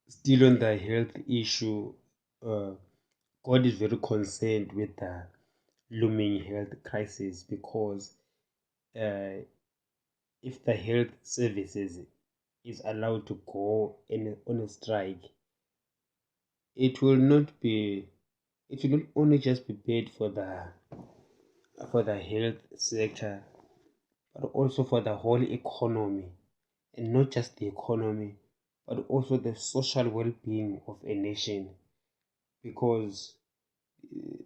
Still on the health issue, God is very concerned with the looming health crisis because uh, if the health services is allowed to go on a strike, it will not be it will not only just be paid for the health sector, but also for the whole economy, and not just the economy, but also the social well-being of a nation, because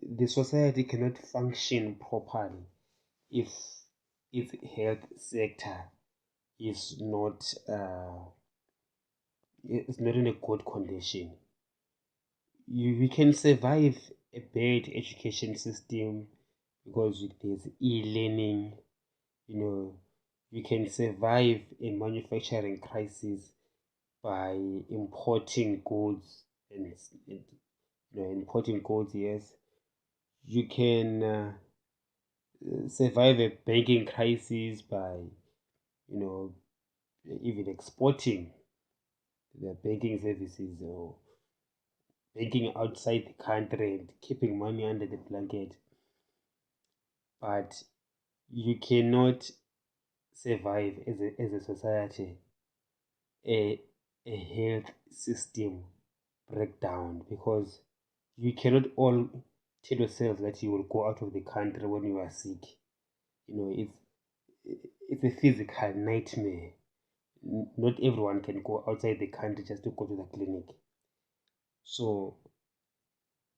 the society cannot function properly if its health sector is not in a good condition. We can survive a bad education system because there's e-learning. You know, we can survive a manufacturing crisis by importing goods and importing goods. Yes, you can survive a banking crisis by you know even exporting the banking services or banking outside the country and keeping money under the blanket. But you cannot survive as a society a, a health system breakdown, because you cannot all tell yourself that you will go out of the country when you are sick. It's a physical nightmare. Not everyone can go outside the country just to go to the clinic. So,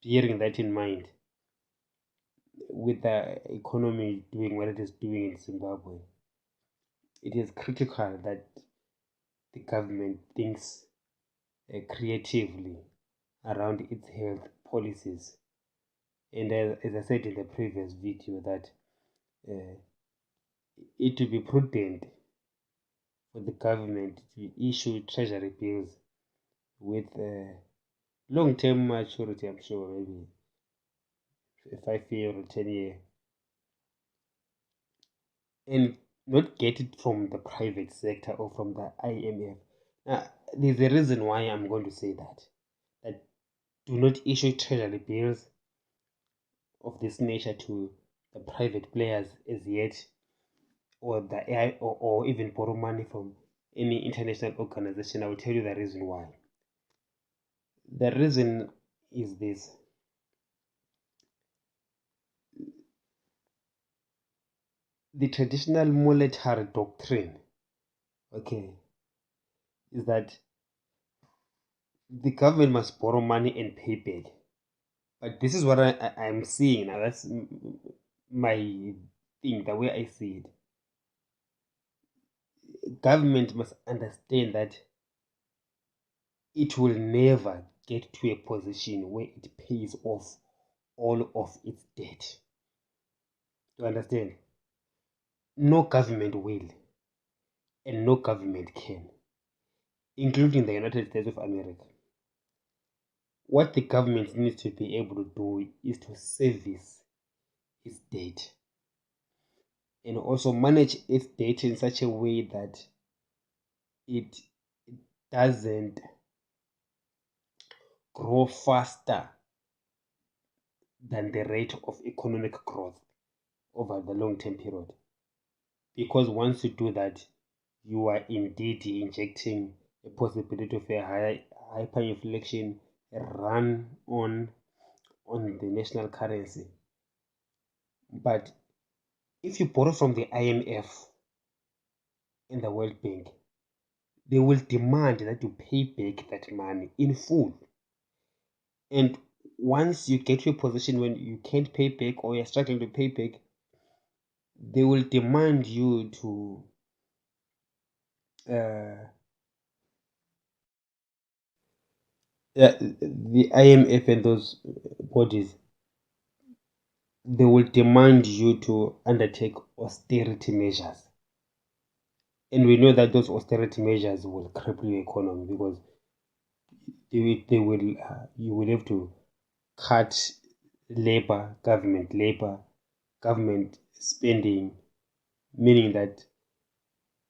bearing that in mind, with the economy doing what it is doing in Zimbabwe, it is critical that the government thinks creatively around its health policies. And as I said in the previous video, that uh, it will be prudent for the government to issue treasury bills with long-term maturity, I'm sure maybe a 5 year or 10 year, and not get it from the private sector or from the IMF. Now, there's a reason why I'm going to say that. That do not issue treasury bills of this nature to the private players as yet, or the AI, or even borrow money from any international organization. I will tell you the reason why. The reason is this: the traditional monetary doctrine, okay, is that the government must borrow money and pay back. But this is what I'm seeing now. That's my thing, the way I see it. Government must understand that it will never get to a position where it pays off all of its debt. You understand? No government will, and no government can, including the United States of America. What the government needs to be able to do is to service its debt and also manage its debt in such a way that it doesn't grow faster than the rate of economic growth over the long term period. Because once you do that, you are indeed injecting a possibility of a higher hyperinflation, a run on the national currency. But if you borrow from the IMF and the World Bank, they will demand that you pay back that money in full. And once you get to a position when you can't pay back or you're struggling to pay back, they will demand you to uh, the IMF and those bodies, they will demand you to undertake austerity measures. And we know that those austerity measures will cripple your economy, because they will you will have to cut government spending, meaning that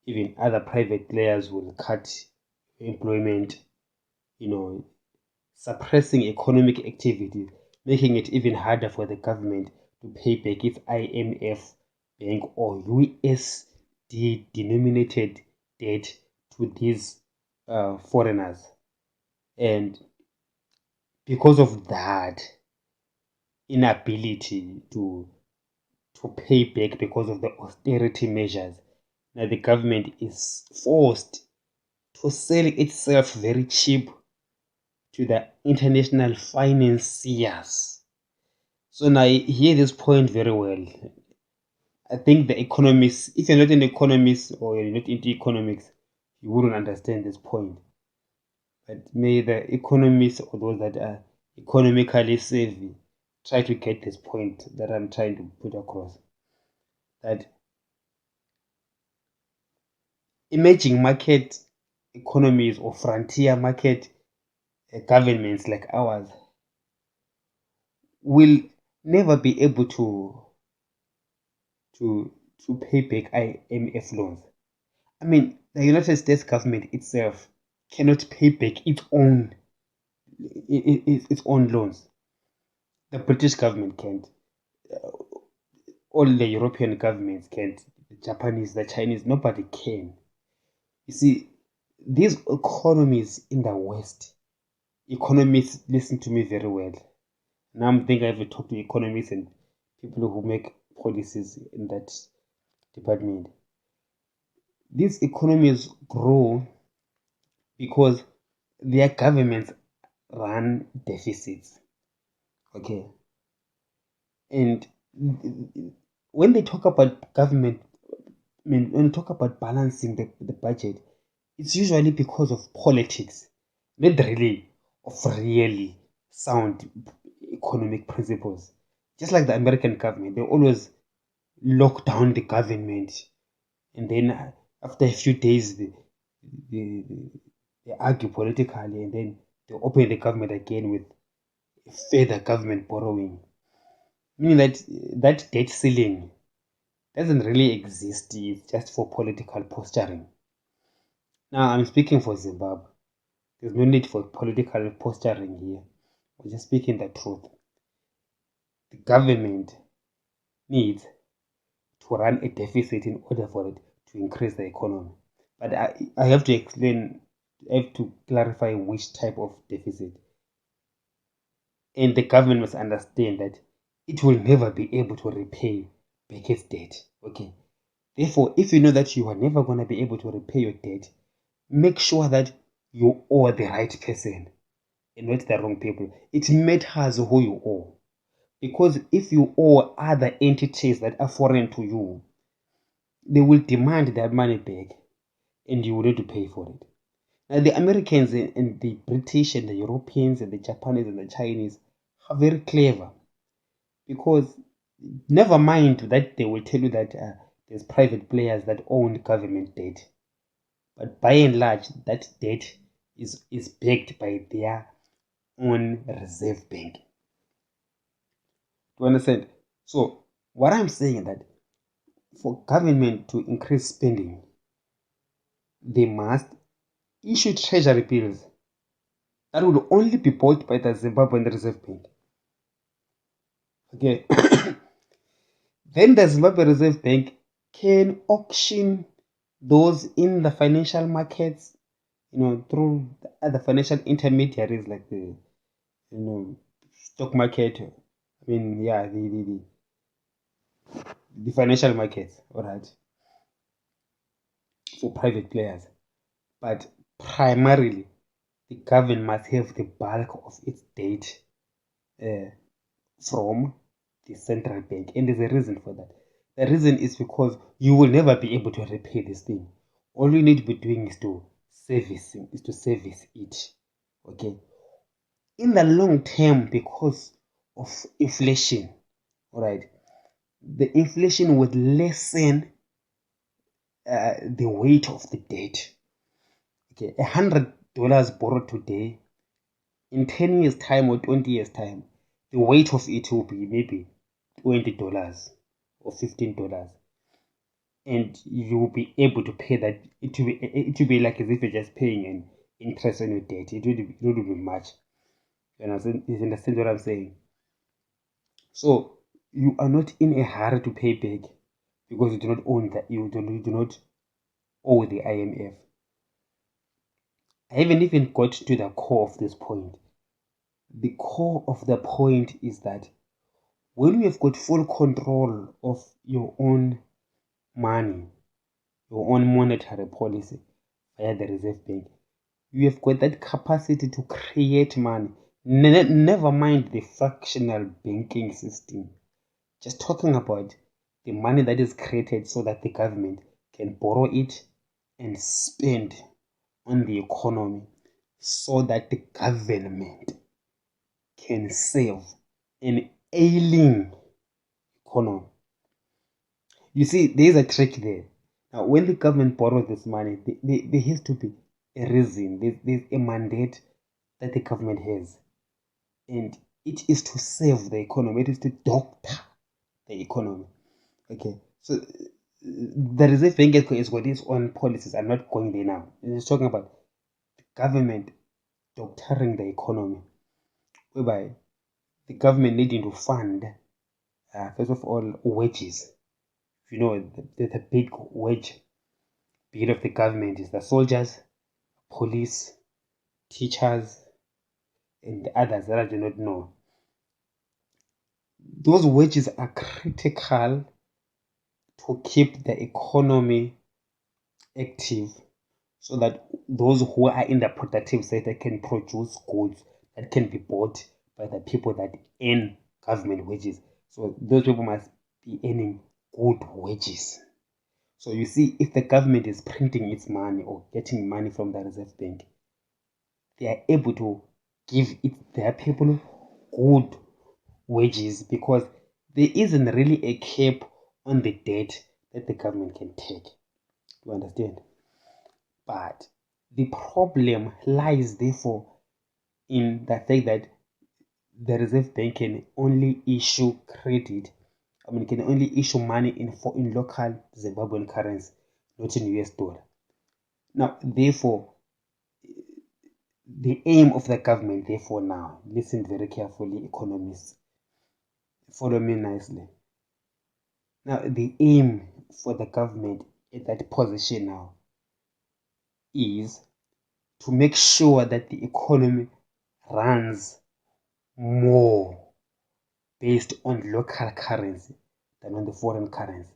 even other private players will cut employment. suppressing economic activity, making it even harder for the government to pay back its IMF bank or USD denominated debt to these foreigners. And because of that inability to pay back because of the austerity measures, now the government is forced to sell itself very cheap to the international financiers. So now I hear this point very well. I think the economists, if you're not an economist or you're not into economics, you wouldn't understand this point. But may the economists or those that are economically savvy try to get this point that I'm trying to put across. That emerging market economies or frontier market governments like ours will never be able to pay back IMF loans. I mean, the United States government itself cannot pay back its own loans. The British government can't. All the European governments can't. The Japanese, the Chinese, nobody can. You see, these economies in the West, economists listen to me very well. Now I'm thinking I have to talk to economists and people who make policies in that department. These economies grow because their governments run deficits. Okay. And when they talk about government, when they talk about balancing the budget, it's usually because of politics, not really of really sound economic principles. Just like the American government, they always lock down the government, and then after a few days, they, they argue politically, and then they open the government again with further government borrowing. Meaning that debt ceiling doesn't really exist, it's just for political posturing. Now, I'm speaking for Zimbabwe. There's no need for political posturing here. I'm just speaking the truth. The government needs to run a deficit in order for it to increase the economy. But I have to explain, I have to clarify which type of deficit. And the government must understand that it will never be able to repay back its debt. Okay. Therefore, if you know that you are never going to be able to repay your debt, make sure that you owe the right person and not the wrong people. It matters who you owe. Because if you owe other entities that are foreign to you, they will demand their money back and you will need to pay for it. Now, the Americans and the British and the Europeans and the Japanese and the Chinese are very clever, because never mind that they will tell you that there's private players that own government debt, but by and large that debt is backed by their own reserve bank. Do you understand? So what I'm saying is that for government to increase spending, they must issue treasury bills that will only be bought by the Zimbabwean Reserve Bank. Okay. Then the Zimbabwe Reserve Bank can auction those in the financial markets, through the other financial intermediaries like the, stock market. I mean, yeah, the financial markets, all right, for private players. But primarily, the government must have the bulk of its debt from the central bank. And there's a reason for that. The reason is because you will never be able to repay this thing. All you need to be doing is to service it. Okay. In the long term, because of inflation, all right, the inflation would lessen the weight of the debt. Okay, $100 borrowed today, in 10 years' time or 20 years' time, the weight of it will be maybe $20 or $15, and you will be able to pay that. It will be like as if you're just paying interest on your debt. It wouldn't be much. You understand what I'm saying? So you are not in a hurry to pay back because you do not own that. You do not owe the IMF. I haven't even got to the core of this point. The core of the point is that when you have got full control of your own money, your own monetary policy via the Reserve Bank, you have got that capacity to create money. Never mind the fractional banking system. Just talking about the money that is created so that the government can borrow it and spend on the economy so that the government can save an ailing economy. You see, there's a trick there. Now, when the government borrows this money, there has to be a reason. There's a mandate that the government has. And it is to save the economy. It is to doctor the economy. Okay. So the Reserve Bank has got its own policies. I'm not going there now. It's talking about the government doctoring the economy, whereby the government needing to fund, first of all, wages. You know, the big wage bill of the government is the soldiers, police, teachers, and others that I do not know. Those wages are critical to keep the economy active so that those who are in the productive sector can produce goods that can be bought by the people that earn government wages. So those people must be earning good wages. So you see, if the government is printing its money or getting money from the Reserve Bank, they are able to give their people good wages because there isn't really a cap on the debt that the government can take. You understand? But the problem lies therefore in the fact that the Reserve Bank can only issue credit. Can only issue money in local Zimbabwean currency, not in US dollar. Now, therefore, the aim of the government, therefore, now, listen very carefully, economists, follow me nicely. Now, the aim for the government at that position now is to make sure that the economy runs more based on local currency than on the foreign currency.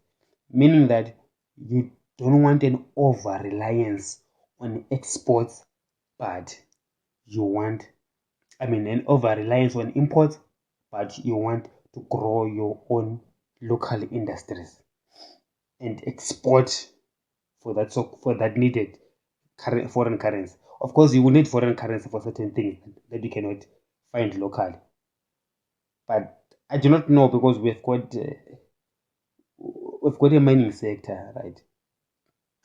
Meaning that you don't want an over-reliance on exports, but you want, an over-reliance on imports, but you want to grow your own local industries and export for that needed foreign currency. Of course, you will need foreign currency for certain things that you cannot find locally. But I do not know because we've got a mining sector, right?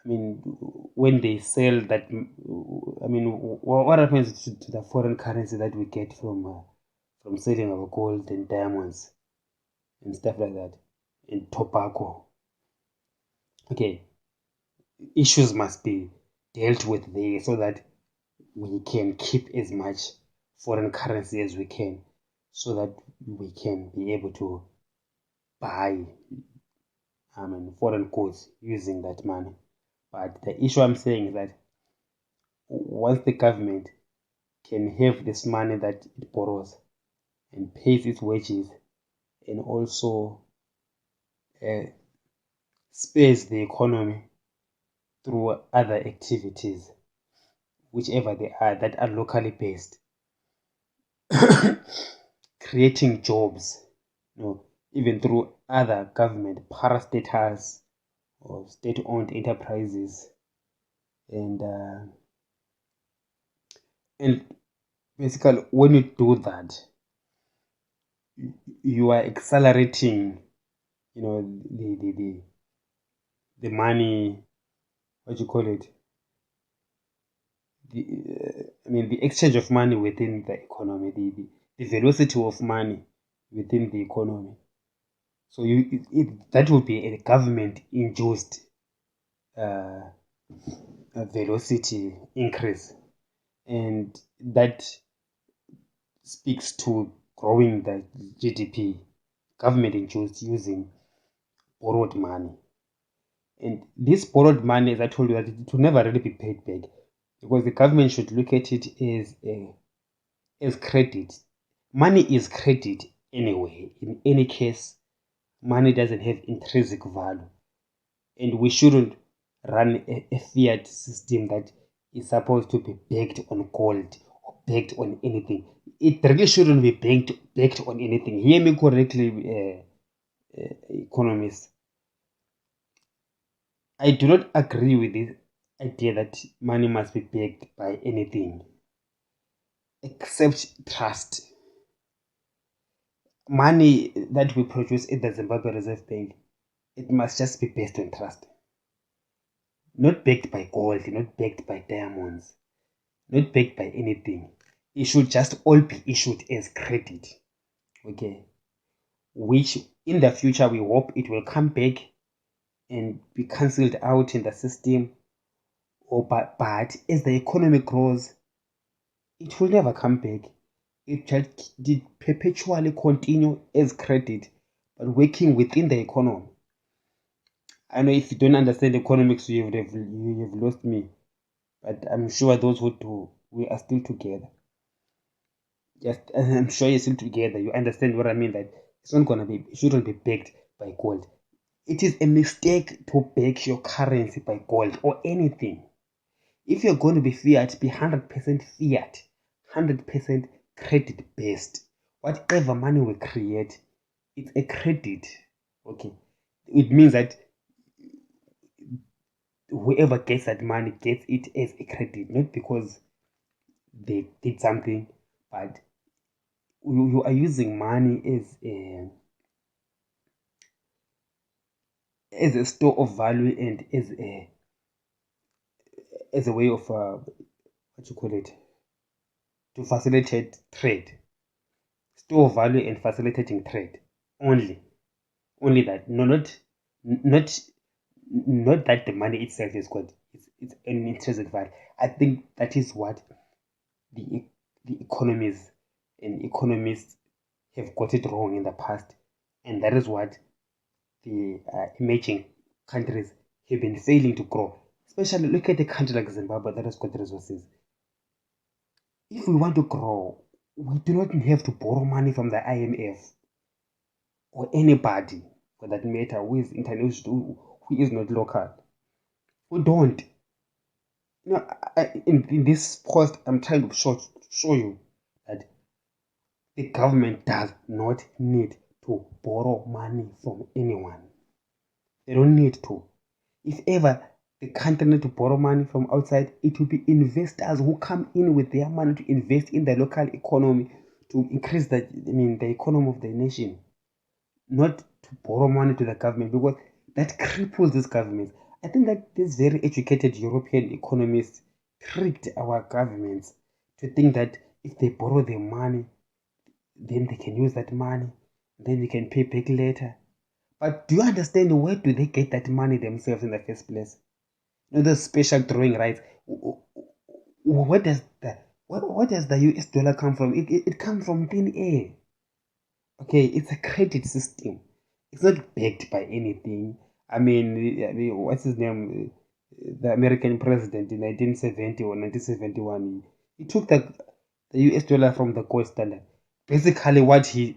When they sell that, what happens to the foreign currency that we get from selling our gold and diamonds and stuff like that, and tobacco? Okay, issues must be dealt with there so that we can keep as much foreign currency as we can, so that we can be able to buy foreign goods using that money. But the issue I'm saying is that once the government can have this money that it borrows and pays its wages and also spares the economy through other activities, whichever they are, that are locally based, creating jobs, even through other government parastatals or state-owned enterprises, and basically when you do that, you are accelerating, the money, what you call it, the exchange of money within the economy, the velocity of money within the economy. So that would be a government-induced velocity increase. and that speaks to growing the GDP. Government is using borrowed money. And this borrowed money, as I told you, that it will never really be paid back, because the government should look at it as credit. Money is credit anyway. In any case, money doesn't have intrinsic value. And we shouldn't run a fiat system that is supposed to be backed on gold or backed on anything. It really shouldn't be backed on anything. Hear me correctly, economists. I do not agree with this idea that money must be backed by anything except trust. Money that we produce at the Zimbabwe Reserve Bank, it must just be based on trust. Not backed by gold, not backed by diamonds, not backed by anything. It should just all be issued as credit. Okay. Which in the future we hope it will come back and be cancelled out in the system. But as the economy grows, it will never come back. It just did perpetually continue as credit, but working within the economy. I know if you don't understand economics, you have lost me. But I'm sure those who do, we are still together. Yes, I'm sure you're still together. You understand what I mean? That it shouldn't be backed by gold. It is a mistake to back your currency by gold or anything. If you're going to be fiat, be 100% fiat, 100% credit based. Whatever money we create, it's a credit. Okay. It means that whoever gets that money gets it as a credit, not because they did something, but you are using money as a store of value and as a way of what you call it, to facilitate trade. Store of value and facilitating trade only that. No, not that the money itself is good. It's an intrinsic value. I think that is what the economies and economists have got it wrong in the past, and that is what the emerging countries have been failing to grow. Especially look at a country like Zimbabwe that has got resources. If we want to grow, we do not have to borrow money from the IMF or anybody for that matter who is international, who is not local. We don't. You know, in this post, I'm trying to show you that the government does not need to borrow money from anyone. They don't need to. If ever the country need to borrow money from outside, it will be investors who come in with their money to invest in the local economy to increase the economy of the nation, not to borrow money to the government, because that cripples this government. I think that these very educated European economists tricked our governments to think that if they borrow their money, then they can use that money, then they can pay back later. But do you understand where do they get that money themselves in the first place? You know, those special drawing rights. Where does the US dollar come from? It comes from thin air. Okay, it's a credit system. It's not backed by anything. I mean, what's his name? The American president in 1970 or 1971. He took the US dollar from the gold standard. Basically,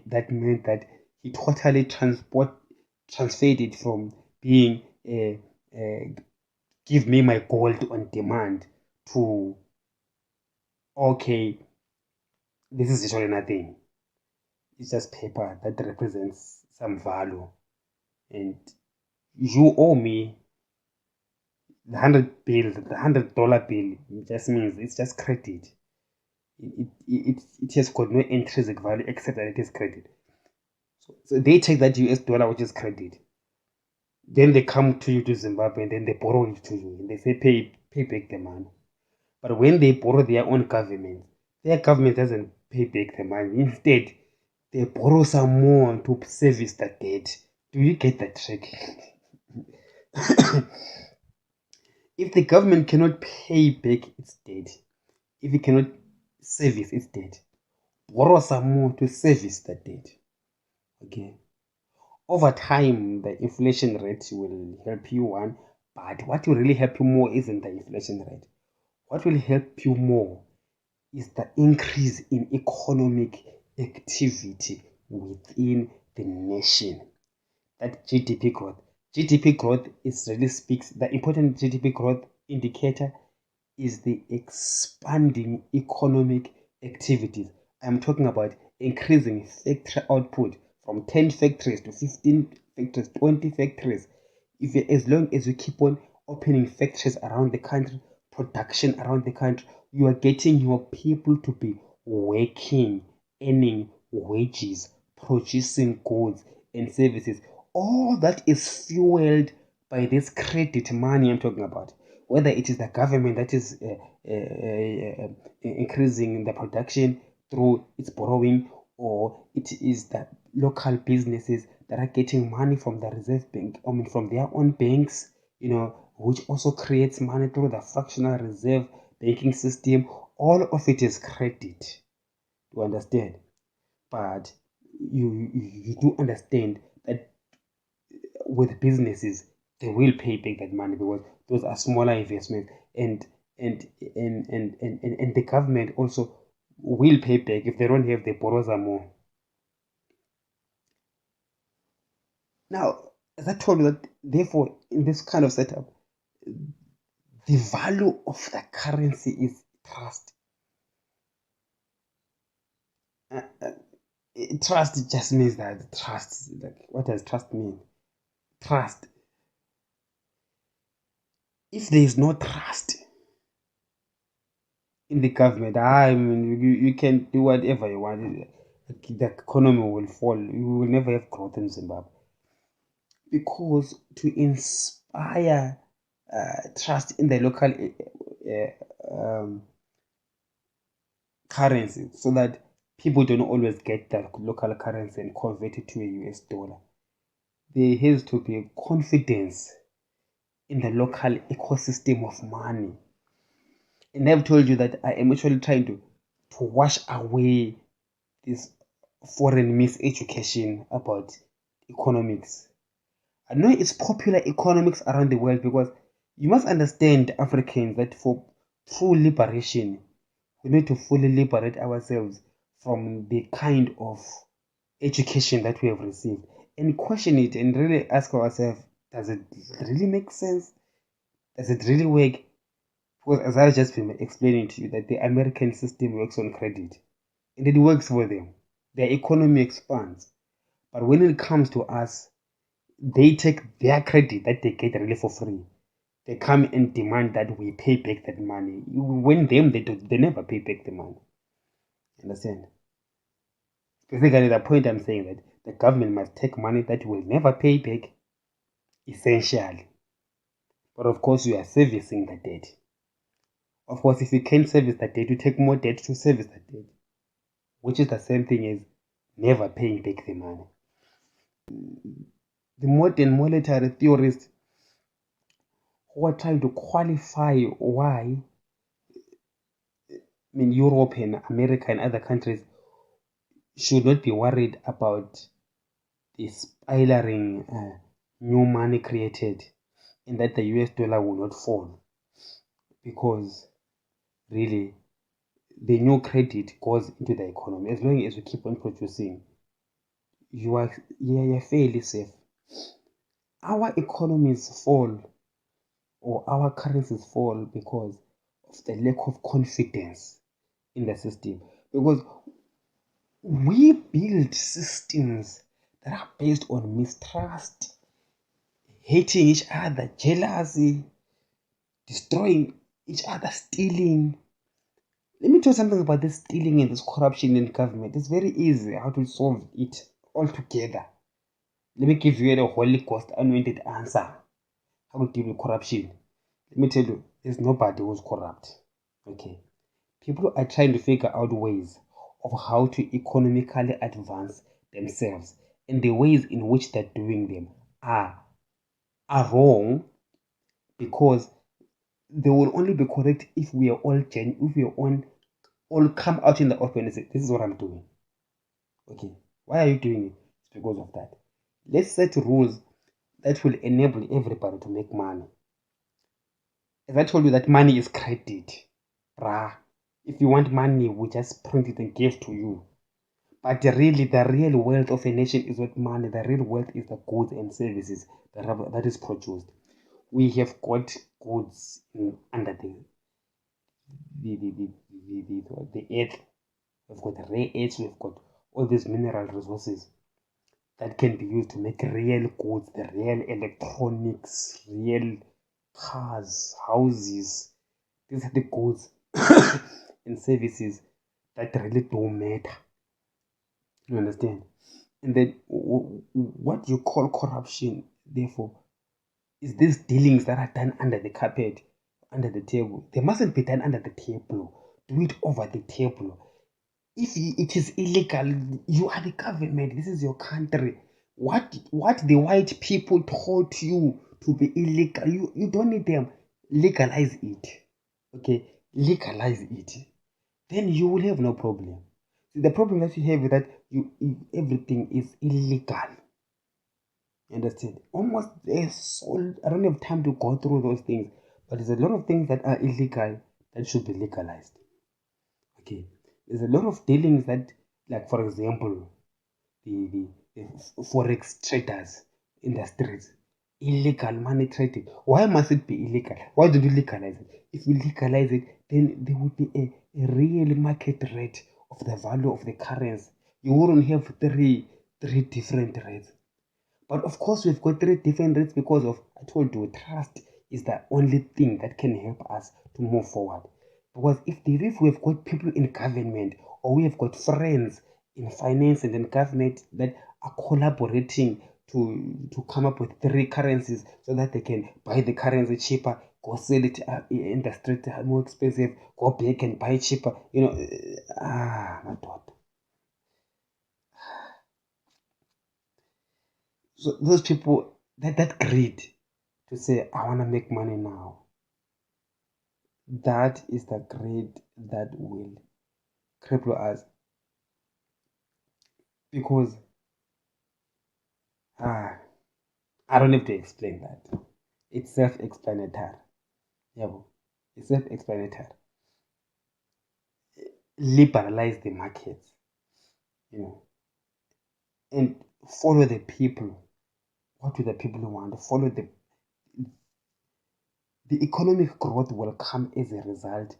that meant that he totally transferred it from being give me my gold on demand to, okay, this is literally nothing. It's just paper that represents some value, and you owe me the $100 bill. Just means it's just credit. It has got no intrinsic value except that it is credit. So they take that US dollar, which is credit. Then they come to you to Zimbabwe and then they borrow it to you and they say pay back the money. But when they borrow their own government, their government doesn't pay back the money. Instead, they borrow some more to service the debt. Do you get that trick? If the government cannot pay back its debt, if it cannot service its debt, borrow some more to service the debt. Okay. Over time, the inflation rate will help you one, but what will really help you more isn't the inflation rate. What will help you more is the increase in economic activity within the nation. That GDP growth. GDP growth is really speaks, the important GDP growth indicator is the expanding economic activities. I'm talking about increasing factory output from 10 factories to 15 factories, 20 factories. As long as you keep on opening factories around the country, production around the country, you are getting your people to be working, earning wages, producing goods and services. All that is fueled by this credit money I'm talking about. Whether it is the government that is increasing the production through its borrowing, or it is the local businesses that are getting money from the reserve bank, from their own banks, which also creates money through the fractional reserve banking system. All of it is credit, you understand? But you do understand that with businesses, they will pay back that money because those are smaller investments, and the government also will pay back. If they don't have, they borrow some more. Now, as I told you, that therefore in this kind of setup, the value of the currency is trust. Trust just means that trust. Like, what does trust mean? Trust. If there is no trust in the government, you can do whatever you want. The economy will fall. You will never have growth in Zimbabwe. Because to inspire trust in the local currency, so that people don't always get that local currency and convert it to a US dollar, there has to be confidence in the local ecosystem of money. And I've told you that I am actually trying to wash away this foreign miseducation about economics. I know it's popular economics around the world, because you must understand, Africans, that for true liberation, we need to fully liberate ourselves from the kind of education that we have received, and question it and really ask ourselves, does it really make sense? Does it really work? Because as I've just been explaining to you, that the American system works on credit, and it works for them. Their economy expands. But when it comes to us, they take their credit that they get really for free. They come and demand that we pay back that money. When they never pay back the money. Understand? Basically, the point I'm saying, that the government must take money that will never pay back, essentially. But of course, you are servicing the debt. Of course, if you can't service the debt, you take more debt to service the debt, which is the same thing as never paying back the money. The modern monetary theorists who are trying to qualify why Europe and America and other countries should not be worried about the spiraling new money created, and that the US dollar will not fall, because really the new credit goes into the economy. As long as we keep on producing, you're fairly safe. Our economies fall, or our currencies fall, because of the lack of confidence in the system. Because we build systems that are based on mistrust, hating each other, jealousy, destroying each other, stealing. Let me tell you something about this stealing and this corruption in government. It's very easy how to solve it altogether. Let me give you the Holy Ghost anointed answer how to deal with corruption. Let me tell you, there's nobody who's corrupt. Okay. People are trying to figure out ways of how to economically advance themselves, and the ways in which they're doing them are wrong, because they will only be correct if we are all all come out in the open and say, this is what I'm doing. Okay, why are you doing it? It's because of that. Let's set rules that will enable everybody to make money. As I told you that money is credit. If you want money, we just print it and give to you. But really, the real wealth of a nation is not money. The real wealth is the goods and services that is produced. We have got goods under the earth. We've got rare earths. We've got all these mineral resources that can be used to make real goods, the real electronics, real cars, houses. These are the goods and services that really don't matter. You understand? And then what you call corruption, therefore, is these dealings that are done under the carpet, under the table. They mustn't be done under the table. Do it over the table. If it is illegal, you are the government. This is your country. What the white people taught you to be illegal, you don't need them. Legalize it. Okay? Legalize it. Then you will have no problem. The problem that you have is that everything is illegal. You understand? Almost I don't have time to go through those things, but there's a lot of things that are illegal that should be legalized. Okay, there's a lot of dealings that, like for example, the forex traders industries, illegal money trading. Why must it be illegal? Why don't you legalize it? If you legalize it, then there would be a real market rate of the value of the currency. You wouldn't have three different rates. But of course, we've got three different rates because of, I told you, trust is the only thing that can help us to move forward. Because if we've got people in government, or we have got friends in finance and in government that are collaborating to come up with three currencies so that they can buy the currency cheaper, go sell it in the street more expensive, go back and buy cheaper, my daughter. So those people, that greed to say, I want to make money now, that is the greed that will cripple us. Because I don't have to explain that. It's self-explanatory. Yeah, it's self-explanatory. Liberalize the markets, and follow the people. What do the people want? Follow the economic growth will come as a result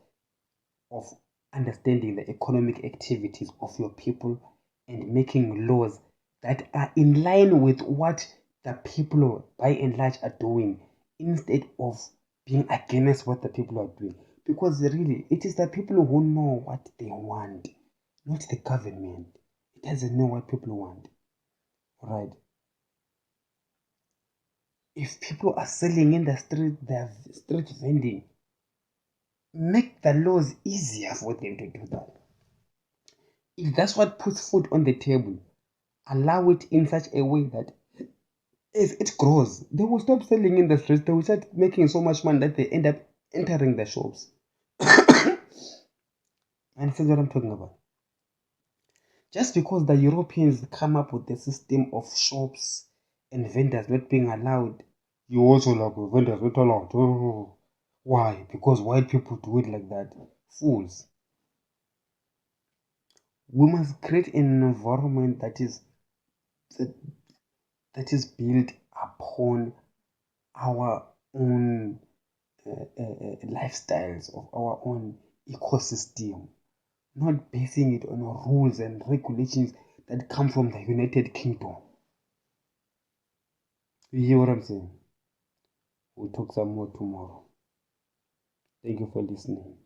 of understanding the economic activities of your people and making laws that are in line with what the people by and large are doing, instead of being against what the people are doing. Because really, it is the people who know what they want, not the government. It doesn't know what people want. Right? If people are selling in the street, they're street vending, make the laws easier for them to do that. If that's what puts food on the table, allow it in such a way that as it grows, they will stop selling in the streets. They will start making so much money that they end up entering the shops. And this is what I'm talking about. Just because the Europeans come up with the system of shops and vendors not being allowed, you also like vendors not allowed. Oh, why? Because white people do it like that. Fools. We must create an environment that is built upon our own lifestyles, of our own ecosystem, not basing it on rules and regulations that come from the United Kingdom. You hear what I'm saying? We'll talk some more tomorrow. Thank you for listening.